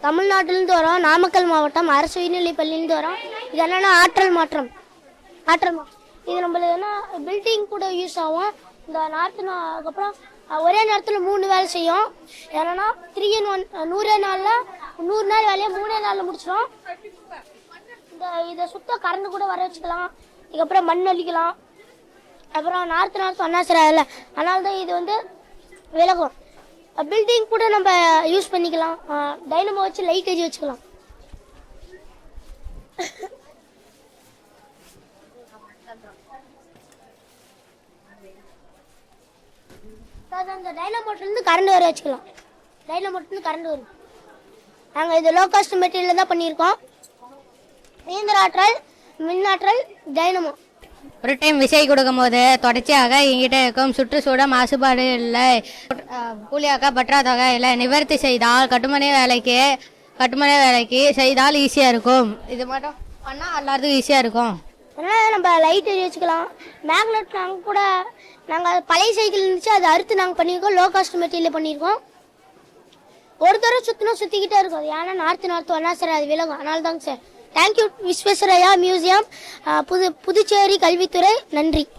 தமிழ்நாட்டிலேருந்து வரோம். நாமக்கல் மாவட்டம் அரசு உயர்நிலைப்பள்ளியிலேருந்து வரோம். இது என்னென்னா ஆற்றல் மாற்றம். இது நம்மளுக்கு என்ன பில்டிங் கூட யூஸ் ஆகும். இந்த அதுக்கப்புறம் ஒரே நேரத்தில் 3 வேலை செய்யும். என்னன்னா 3 in 1 100 நாளில் 100 நாள் வேலையை 3 நாளில் முடிச்சிடும். இதை சுத்த கரண்ட் கூட வர வச்சுக்கலாம். இதுக்கப்புறம் மண் அள்ளிக்கலாம். அப்புறம் நார்த்து ஒன்றா சரியாகல, அதனால தான் இது வந்து விலகும். பில்டிங் கூட நம்ம யூஸ் பண்ணிக்கலாம். டைனமோ வச்சு லைட்டேஜ் வச்சுக்கலாம். அந்த டைனமோட்டிலேருந்து கரண்ட் வர வச்சுக்கலாம். டைனமோட்டிலேருந்து கரண்ட் வரும். நாங்கள் இது லோ காஸ்ட் மெட்டீரியல் தான் பண்ணியிருக்கோம். இயந்திர ஆற்றல், மின்னாற்றல், டைனமோ. ஒரு டைம் விசை கொடுக்கும் போது தொடர்ச்சியாக எங்கிட்ட இருக்கும் சுற்றுச்சூழல் மாசுபாடு இல்லை, கூலியாக்க பற்றாதொகை இல்லை நிவர்த்தி செய்தால் கட்டுமனை வேலைக்கு செய்தால் ஈஸியாக இருக்கும். இது மட்டும் பண்ணால் எல்லாத்துக்கும் ஈஸியாக இருக்கும். அதனால் நம்ம லைட் வச்சுக்கலாம். மேக்னெட் நாங்கள் பழைய சைக்கிள் இருந்துச்சு, அதை அறுத்து நாங்கள் பண்ணியிருக்கோம். லோ காஸ்ட் மெட்டீரியல் பண்ணியிருக்கோம். ஒரு தடவை சுற்றிக்கிட்டே இருக்கும். ஏன்னா நார்த்து ஒன்றா சார் அது விலகும். அதனால தாங்க sir. Thank you Visvesvaraya museum, Puducherry கல்வித்துறை. நன்றி.